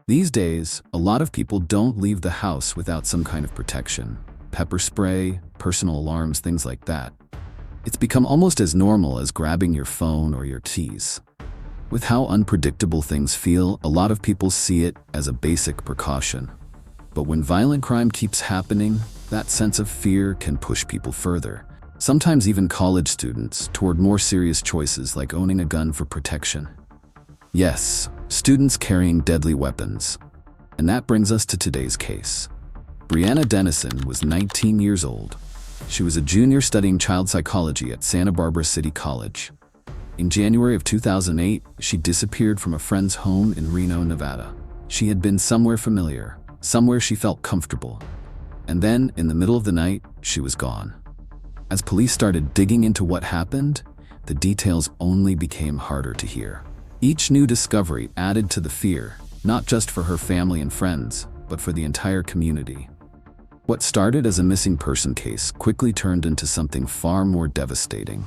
These days, a lot of people don't leave the house without some kind of protection. Pepper spray, personal alarms, things like that. It's become almost as normal as grabbing your phone or your keys. With how unpredictable things feel, a lot of people see it as a basic precaution. But when violent crime keeps happening, that sense of fear can push people further. Sometimes even college students toward more serious choices like owning a gun for protection. Yes, students carrying deadly weapons. And that brings us to today's case. Brianna Dennison was 19 years old. She was a junior studying child psychology at Santa Barbara City College. In January of 2008, she disappeared from a friend's home in Reno, Nevada. She had been somewhere familiar, somewhere she felt comfortable. And then, in the middle of the night, she was gone. As police started digging into what happened, the details only became harder to hear. Each new discovery added to the fear, not just for her family and friends, but for the entire community. What started as a missing person case quickly turned into something far more devastating.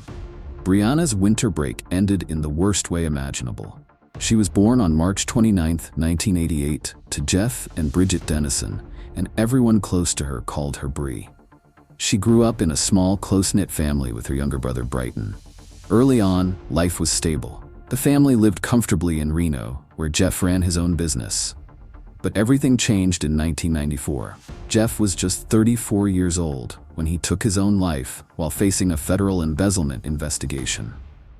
Brianna's winter break ended in the worst way imaginable. She was born on March 29, 1988, to Jeff and Bridget Dennison, and everyone close to her called her Bri. She grew up in a small, close-knit family with her younger brother Brighton. Early on, life was stable. The family lived comfortably in Reno, where Jeff ran his own business. But everything changed in 1994. Jeff was just 34 years old when he took his own life while facing a federal embezzlement investigation.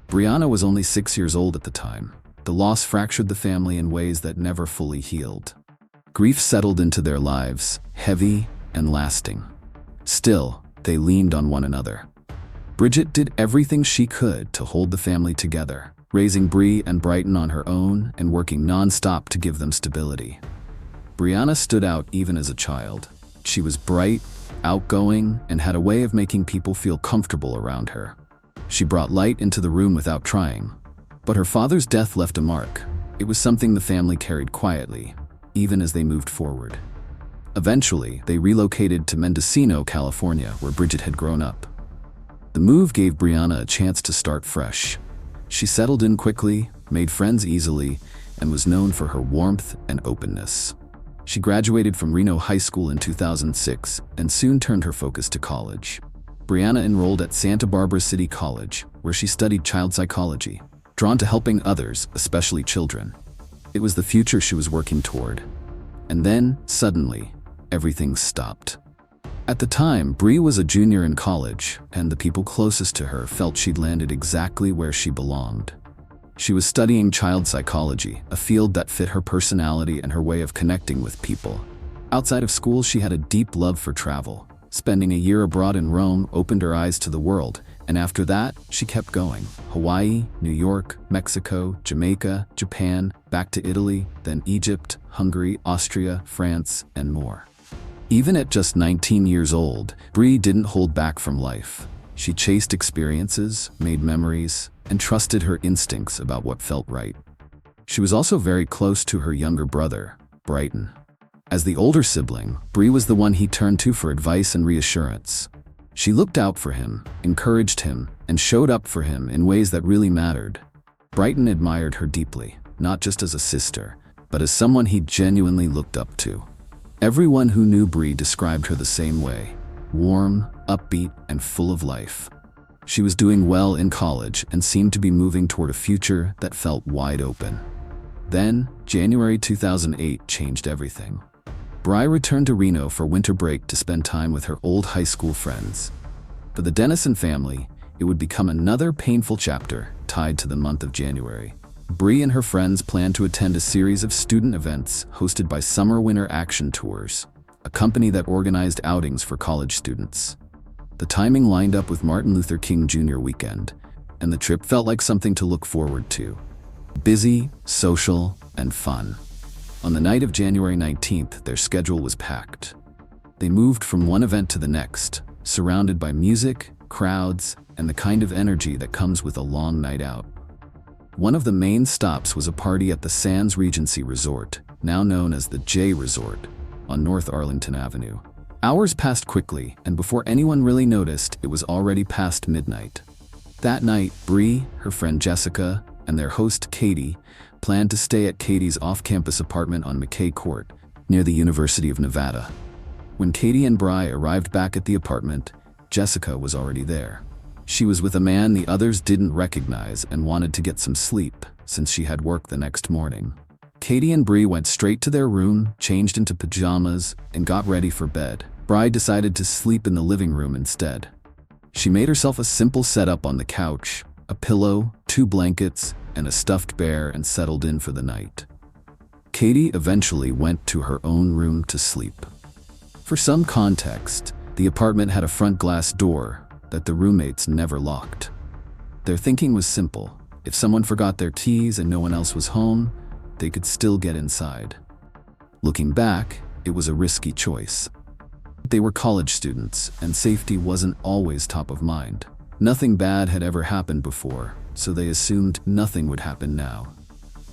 Brianna was only 6 years old at the time. The loss fractured the family in ways that never fully healed. Grief settled into their lives, heavy and lasting. Still, they leaned on one another. Bridget did everything she could to hold the family together, raising Bri and Brighton on her own and working non-stop to give them stability. Brianna stood out even as a child. She was bright, outgoing, and had a way of making people feel comfortable around her. She brought light into the room without trying. But her father's death left a mark. It was something the family carried quietly, even as they moved forward. Eventually, they relocated to Mendocino, California, where Bridget had grown up. The move gave Brianna a chance to start fresh. She settled in quickly, made friends easily, and was known for her warmth and openness. She graduated from Reno High School in 2006 and soon turned her focus to college. Brianna enrolled at Santa Barbara City College, where she studied child psychology, drawn to helping others, especially children. It was the future she was working toward. And then, suddenly, everything stopped. At the time, Bri was a junior in college, and the people closest to her felt she'd landed exactly where she belonged. She was studying child psychology, a field that fit her personality and her way of connecting with people. Outside of school, she had a deep love for travel. Spending a year abroad in Rome opened her eyes to the world, and after that, she kept going. Hawaii, New York, Mexico, Jamaica, Japan, back to Italy, then Egypt, Hungary, Austria, France, and more. Even at just 19 years old, Bri didn't hold back from life. She chased experiences, made memories, and trusted her instincts about what felt right. She was also very close to her younger brother, Brighton. As the older sibling, Bri was the one he turned to for advice and reassurance. She looked out for him, encouraged him, and showed up for him in ways that really mattered. Brighton admired her deeply, not just as a sister, but as someone he genuinely looked up to. Everyone who knew Bri described her the same way: warm, upbeat, and full of life. She was doing well in college and seemed to be moving toward a future that felt wide open. Then, January 2008 changed everything. Bri returned to Reno for winter break to spend time with her old high school friends. For the Dennison family, it would become another painful chapter tied to the month of January. Bri and her friends planned to attend a series of student events hosted by Summer-Winter Action Tours, a company that organized outings for college students. The timing lined up with Martin Luther King Jr. weekend, and the trip felt like something to look forward to. Busy, social, and fun. On the night of January 19th, their schedule was packed. They moved from one event to the next, surrounded by music, crowds, and the kind of energy that comes with a long night out. One of the main stops was a party at the Sands Regency Resort, now known as the J Resort, on North Arlington Avenue. Hours passed quickly, and before anyone really noticed, it was already past midnight. That night, Bri, her friend Jessica, and their host, Katie, planned to stay at Katie's off-campus apartment on McKay Court, near the University of Nevada. When Katie and Bri arrived back at the apartment, Jessica was already there. She was with a man the others didn't recognize and wanted to get some sleep, since she had work the next morning. Katie and Bri went straight to their room, changed into pajamas, and got ready for bed. Bri decided to sleep in the living room instead. She made herself a simple setup on the couch, a pillow, 2 blankets, and a stuffed bear, and settled in for the night. Katie eventually went to her own room to sleep. For some context, the apartment had a front glass door that the roommates never locked. Their thinking was simple. If someone forgot their keys and no one else was home, they could still get inside. Looking back, it was a risky choice. They were college students, and safety wasn't always top of mind. Nothing bad had ever happened before, so they assumed nothing would happen now.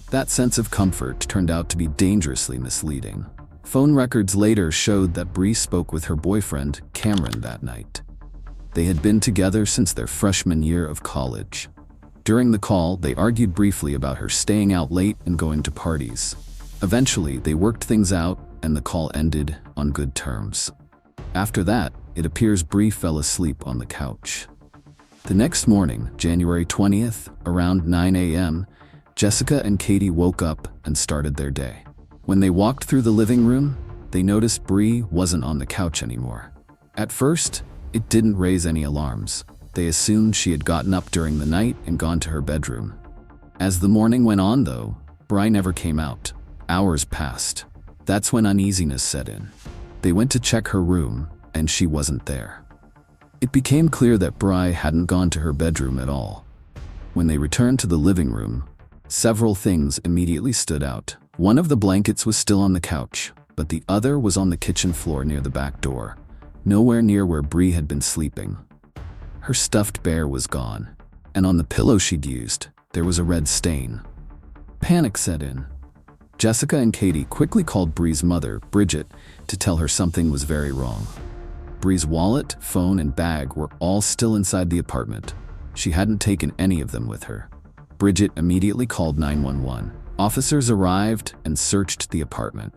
That sense of comfort turned out to be dangerously misleading. Phone records later showed that Bri spoke with her boyfriend, Cameron, that night. They had been together since their freshman year of college. During the call, they argued briefly about her staying out late and going to parties. Eventually, they worked things out, and the call ended on good terms. After that, it appears Bri fell asleep on the couch. The next morning, January 20th, around 9 a.m., Jessica and Katie woke up and started their day. When they walked through the living room, they noticed Bri wasn't on the couch anymore. At first, it didn't raise any alarms. They assumed she had gotten up during the night and gone to her bedroom. As the morning went on, though, Bri never came out. Hours passed. That's when uneasiness set in. They went to check her room, and she wasn't there. It became clear that Bri hadn't gone to her bedroom at all. When they returned to the living room, several things immediately stood out. One of the blankets was still on the couch, but the other was on the kitchen floor near the back door, nowhere near where Bri had been sleeping. Her stuffed bear was gone, and on the pillow she'd used, there was a red stain. Panic set in. Jessica and Katie quickly called Bri's mother, Bridget, to tell her something was very wrong. Bri's wallet, phone, and bag were all still inside the apartment. She hadn't taken any of them with her. Bridget immediately called 911. Officers arrived and searched the apartment,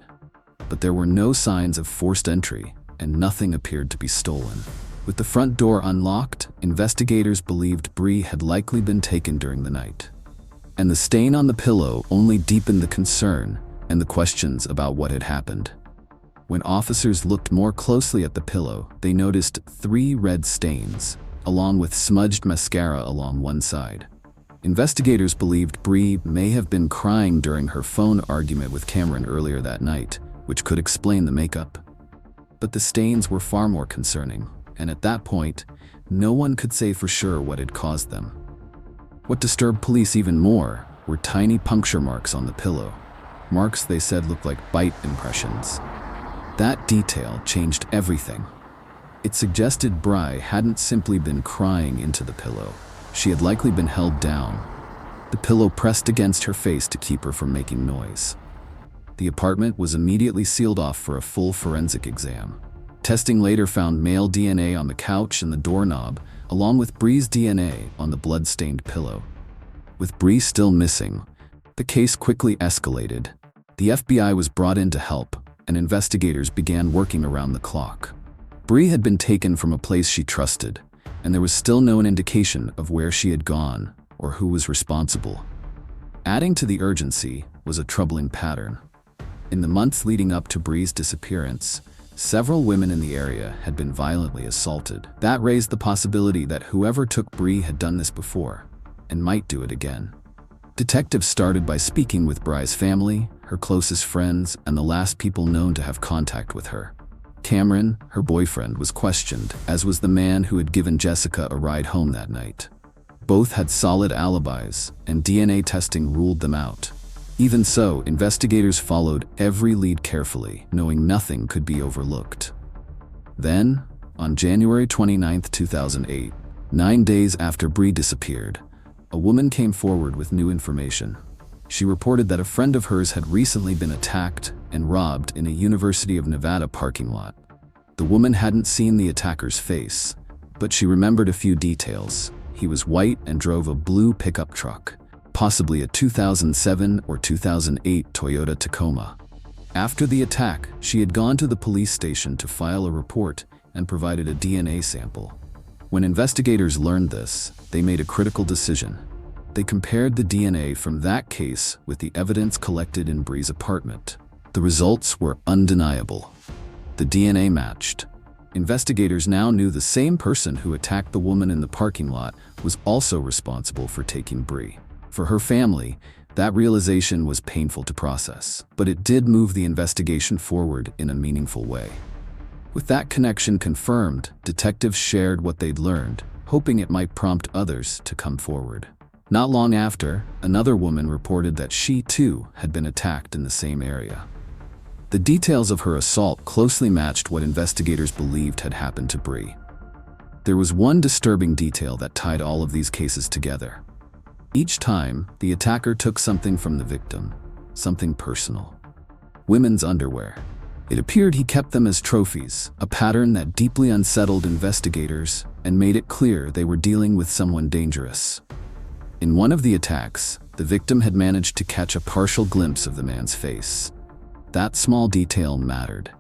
but there were no signs of forced entry, and nothing appeared to be stolen. With the front door unlocked, investigators believed Bri had likely been taken during the night. And the stain on the pillow only deepened the concern and the questions about what had happened. When officers looked more closely at the pillow, they noticed 3 red stains, along with smudged mascara along one side. Investigators believed Bri may have been crying during her phone argument with Cameron earlier that night, which could explain the makeup. But the stains were far more concerning, and at that point, no one could say for sure what had caused them. What disturbed police even more were tiny puncture marks on the pillow. Marks they said looked like bite impressions. That detail changed everything. It suggested Bri hadn't simply been crying into the pillow. She had likely been held down. The pillow pressed against her face to keep her from making noise. The apartment was immediately sealed off for a full forensic exam. Testing later found male DNA on the couch and the doorknob, along with Bri's DNA on the blood-stained pillow. With Bri still missing, the case quickly escalated. The FBI was brought in to help, and investigators began working around the clock. Bri had been taken from a place she trusted, and there was still no indication of where she had gone or who was responsible. Adding to the urgency was a troubling pattern. In the months leading up to Bri's disappearance, several women in the area had been violently assaulted. That raised the possibility that whoever took Bri had done this before, and might do it again. Detectives started by speaking with Bri's family, her closest friends, and the last people known to have contact with her. Cameron, her boyfriend, was questioned, as was the man who had given Jessica a ride home that night. Both had solid alibis, and DNA testing ruled them out. Even so, investigators followed every lead carefully, knowing nothing could be overlooked. Then, on January 29, 2008, 9 days after Bri disappeared, a woman came forward with new information. She reported that a friend of hers had recently been attacked and robbed in a University of Nevada parking lot. The woman hadn't seen the attacker's face, but she remembered a few details. He was white and drove a blue pickup truck. possibly a 2007 or 2008 Toyota Tacoma. After the attack, she had gone to the police station to file a report and provided a DNA sample. When investigators learned this, they made a critical decision. They compared the DNA from that case with the evidence collected in Bri's apartment. The results were undeniable. The DNA matched. Investigators now knew the same person who attacked the woman in the parking lot was also responsible for taking Bri. For her family, that realization was painful to process, but it did move the investigation forward in a meaningful way. With that connection confirmed, detectives shared what they'd learned, hoping it might prompt others to come forward. Not long after, another woman reported that she too had been attacked in the same area. The details of her assault closely matched what investigators believed had happened to Bri. There was one disturbing detail that tied all of these cases together. Each time, the attacker took something from the victim, something personal. Women's underwear. It appeared he kept them as trophies, a pattern that deeply unsettled investigators and made it clear they were dealing with someone dangerous. In one of the attacks, the victim had managed to catch a partial glimpse of the man's face. That small detail mattered.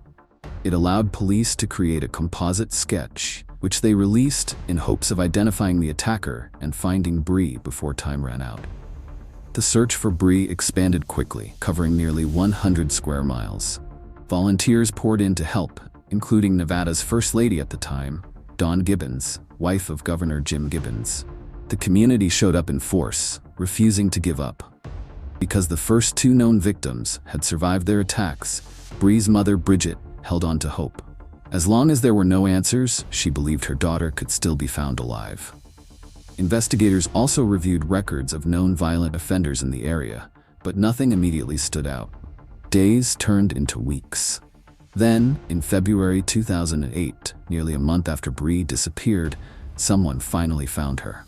It allowed police to create a composite sketch, which they released in hopes of identifying the attacker and finding Bri before time ran out. The search for Bri expanded quickly, covering nearly 100 square miles. Volunteers poured in to help, including Nevada's First Lady at the time, Dawn Gibbons, wife of Governor Jim Gibbons. The community showed up in force, refusing to give up. Because the first two known victims had survived their attacks, Bri's mother, Bridget, held on to hope. As long as there were no answers, she believed her daughter could still be found alive. Investigators also reviewed records of known violent offenders in the area, but nothing immediately stood out. Days turned into weeks. Then, in February 2008, nearly a month after Bri disappeared, someone finally found her.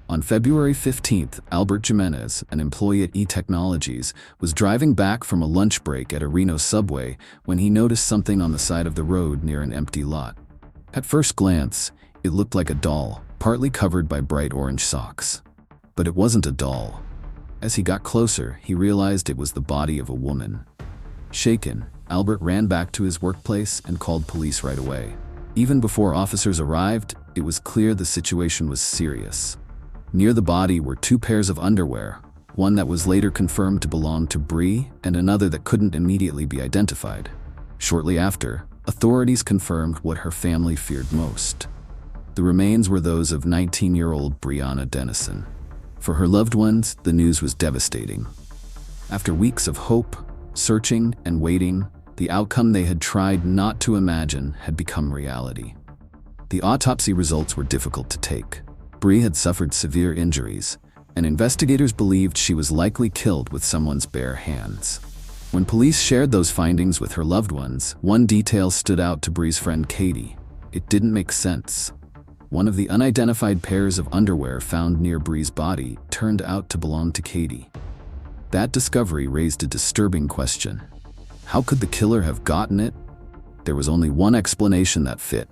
On February 15th, Albert Jimenez, an employee at E-Technologies, was driving back from a lunch break at a Reno subway when he noticed something on the side of the road near an empty lot. At first glance, it looked like a doll, partly covered by bright orange socks. But it wasn't a doll. As he got closer, he realized it was the body of a woman. Shaken, Albert ran back to his workplace and called police right away. Even before officers arrived, it was clear the situation was serious. Near the body were two pairs of underwear, one that was later confirmed to belong to Bri and another that couldn't immediately be identified. Shortly after, authorities confirmed what her family feared most. The remains were those of 19-year-old Brianna Dennison. For her loved ones, the news was devastating. After weeks of hope, searching, and waiting, the outcome they had tried not to imagine had become reality. The autopsy results were difficult to take. Bri had suffered severe injuries, and investigators believed she was likely killed with someone's bare hands. When police shared those findings with her loved ones, one detail stood out to Bri's friend Katie. It didn't make sense. One of the unidentified pairs of underwear found near Bri's body turned out to belong to Katie. That discovery raised a disturbing question. How could the killer have gotten it? There was only one explanation that fit.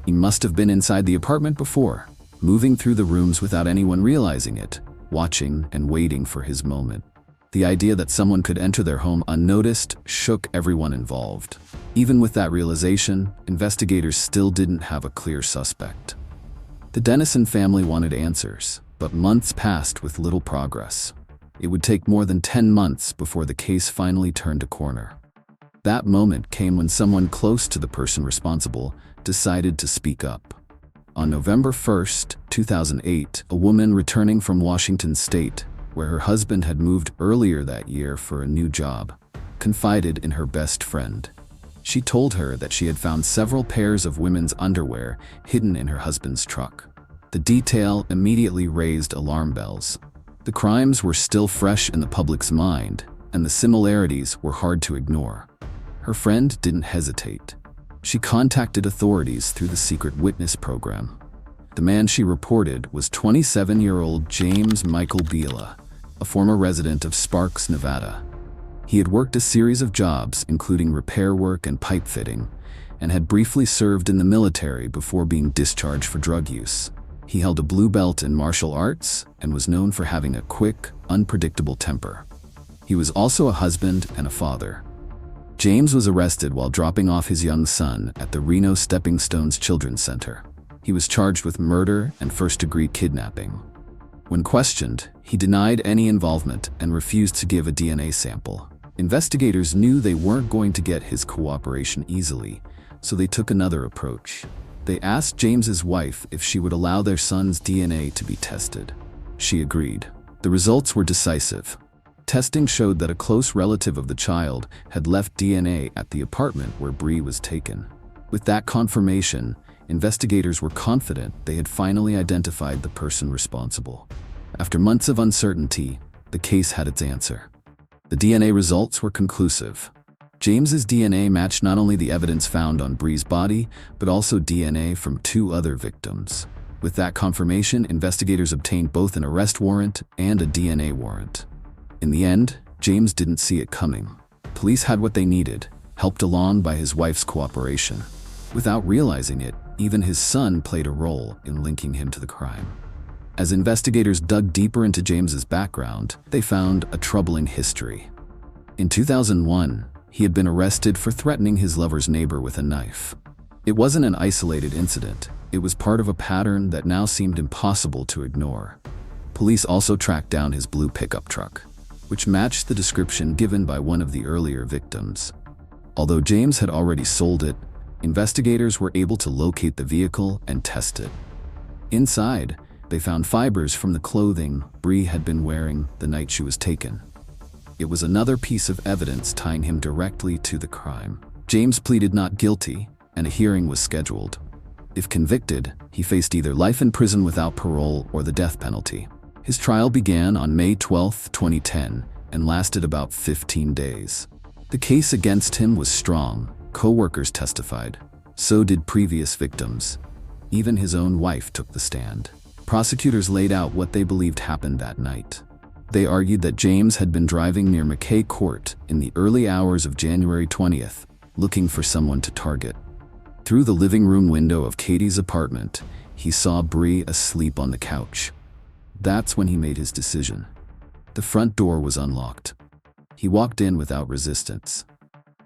He must have been inside the apartment before, moving through the rooms without anyone realizing it, watching and waiting for his moment. The idea that someone could enter their home unnoticed shook everyone involved. Even with that realization, investigators still didn't have a clear suspect. The Dennison family wanted answers, but months passed with little progress. It would take more than 10 months before the case finally turned a corner. That moment came when someone close to the person responsible decided to speak up. On November 1st, 2008, a woman returning from Washington State, where her husband had moved earlier that year for a new job, confided in her best friend. She told her that she had found several pairs of women's underwear hidden in her husband's truck. The detail immediately raised alarm bells. The crimes were still fresh in the public's mind, and the similarities were hard to ignore. Her friend didn't hesitate. She contacted authorities through the secret witness program. The man she reported was 27-year-old James Michael Bila, a former resident of Sparks, Nevada. He had worked a series of jobs, including repair work and pipe fitting, and had briefly served in the military before being discharged for drug use. He held a blue belt in martial arts and was known for having a quick, unpredictable temper. He was also a husband and a father. James was arrested while dropping off his young son at the Reno Stepping Stones Children's Center. He was charged with murder and first-degree kidnapping. When questioned, he denied any involvement and refused to give a DNA sample. Investigators knew they weren't going to get his cooperation easily, so they took another approach. They asked James's wife if she would allow their son's DNA to be tested. She agreed. The results were decisive. Testing showed that a close relative of the child had left DNA at the apartment where Bree was taken. With that confirmation, investigators were confident they had finally identified the person responsible. After months of uncertainty, the case had its answer. The DNA results were conclusive. James's DNA matched not only the evidence found on Bree's body, but also DNA from 2 other victims. With that confirmation, investigators obtained both an arrest warrant and a DNA warrant. In the end, James didn't see it coming. Police had what they needed, helped along by his wife's cooperation. Without realizing it, even his son played a role in linking him to the crime. As investigators dug deeper into James's background, they found a troubling history. In 2001, he had been arrested for threatening his lover's neighbor with a knife. It wasn't an isolated incident. It was part of a pattern that now seemed impossible to ignore. Police also tracked down his blue pickup truck, which matched the description given by one of the earlier victims. Although James had already sold it, investigators were able to locate the vehicle and test it. Inside, they found fibers from the clothing Bree had been wearing the night she was taken. It was another piece of evidence tying him directly to the crime. James pleaded not guilty, and a hearing was scheduled. If convicted, he faced either life in prison without parole or the death penalty. His trial began on May 12, 2010, and lasted about 15 days. The case against him was strong. Co-workers testified. So did previous victims. Even his own wife took the stand. Prosecutors laid out what they believed happened that night. They argued that James had been driving near McKay Court in the early hours of January 20th, looking for someone to target. Through the living room window of Katie's apartment, he saw Bree asleep on the couch. That's when he made his decision. The front door was unlocked. He walked in without resistance.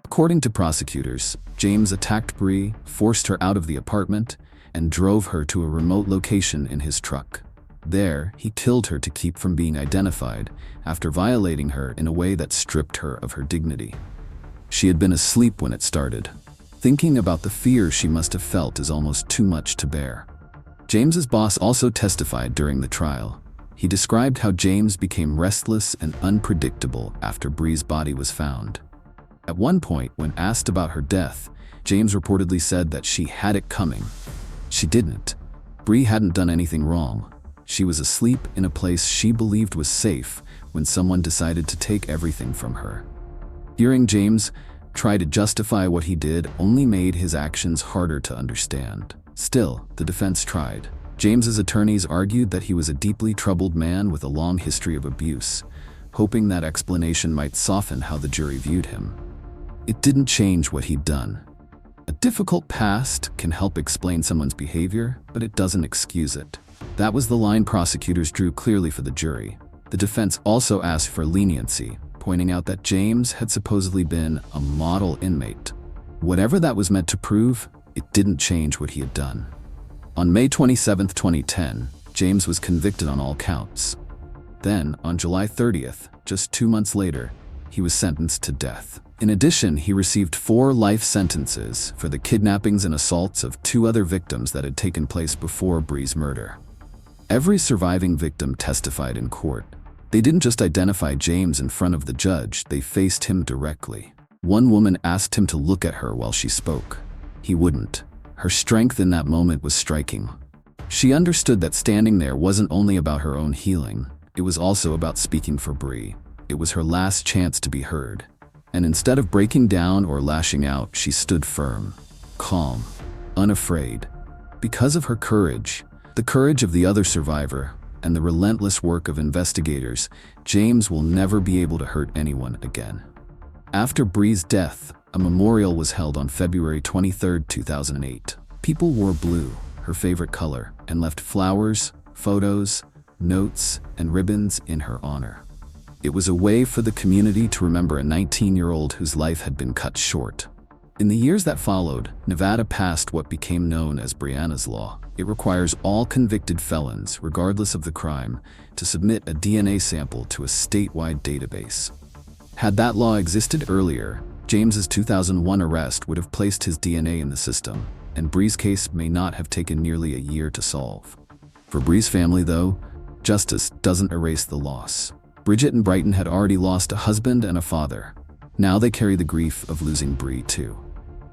According to prosecutors, James attacked Bree, forced her out of the apartment, and drove her to a remote location in his truck. There, he killed her to keep from being identified after violating her in a way that stripped her of her dignity. She had been asleep when it started. Thinking about the fear she must have felt is almost too much to bear. James's boss also testified during the trial. He described how James became restless and unpredictable after Bree's body was found. At one point, when asked about her death, James reportedly said that she had it coming. She didn't. Bree hadn't done anything wrong. She was asleep in a place she believed was safe when someone decided to take everything from her. Hearing James try to justify what he did only made his actions harder to understand. Still, the defense tried. James's attorneys argued that he was a deeply troubled man with a long history of abuse, hoping that explanation might soften how the jury viewed him. It didn't change what he'd done. A difficult past can help explain someone's behavior, but it doesn't excuse it. That was the line prosecutors drew clearly for the jury. The defense also asked for leniency, pointing out that James had supposedly been a model inmate. Whatever that was meant to prove, it didn't change what he had done. On May 27, 2010, James was convicted on all counts. Then, on July 30th, just 2 months later, he was sentenced to death. In addition, he received 4 life sentences for the kidnappings and assaults of 2 other victims that had taken place before Bree's murder. Every surviving victim testified in court. They didn't just identify James in front of the judge, they faced him directly. One woman asked him to look at her while she spoke. He wouldn't. Her strength in that moment was striking. She understood that standing there wasn't only about her own healing, it was also about speaking for Bree. It was her last chance to be heard. And instead of breaking down or lashing out, she stood firm, calm, unafraid. Because of her courage, the courage of the other survivor, and the relentless work of investigators, James will never be able to hurt anyone again. After Bree's death, a memorial was held on February 23, 2008. People wore blue, her favorite color, and left flowers, photos, notes, and ribbons in her honor. It was a way for the community to remember a 19-year-old whose life had been cut short. In the years that followed, Nevada passed what became known as Brianna's Law. It requires all convicted felons, regardless of the crime, to submit a DNA sample to a statewide database. Had that law existed earlier, James's 2001 arrest would have placed his DNA in the system, and Bree's case may not have taken nearly a year to solve. For Bree's family, though, justice doesn't erase the loss. Bridget and Brighton had already lost a husband and a father. Now they carry the grief of losing Bree, too.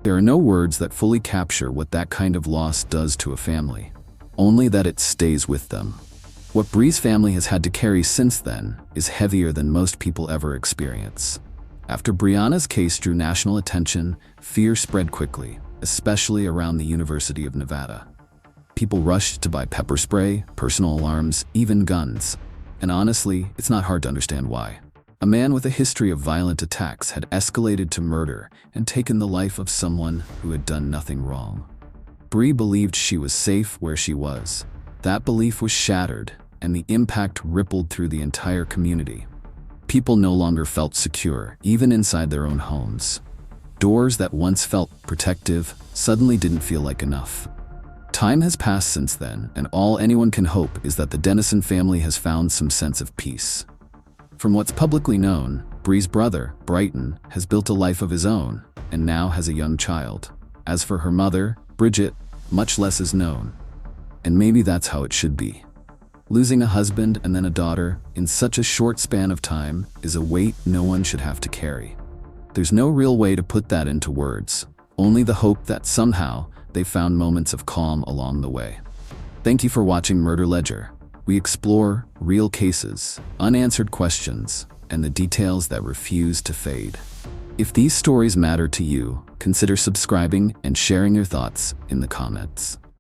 There are no words that fully capture what that kind of loss does to a family, only that it stays with them. What Bree's family has had to carry since then is heavier than most people ever experience. After Brianna's case drew national attention, fear spread quickly, especially around the University of Nevada. People rushed to buy pepper spray, personal alarms, even guns. And honestly, it's not hard to understand why. A man with a history of violent attacks had escalated to murder and taken the life of someone who had done nothing wrong. Bree believed she was safe where she was. That belief was shattered, and the impact rippled through the entire community. People no longer felt secure, even inside their own homes. Doors that once felt protective suddenly didn't feel like enough. Time has passed since then, and all anyone can hope is that the Dennison family has found some sense of peace. From what's publicly known, Bree's brother, Brighton, has built a life of his own and now has a young child. As for her mother, Bridget, much less is known. And maybe that's how it should be. Losing a husband and then a daughter in such a short span of time is a weight no one should have to carry. There's no real way to put that into words, only the hope that somehow they found moments of calm along the way. Thank you for watching Murder Ledger. We explore real cases, unanswered questions, and the details that refuse to fade. If these stories matter to you, consider subscribing and sharing your thoughts in the comments.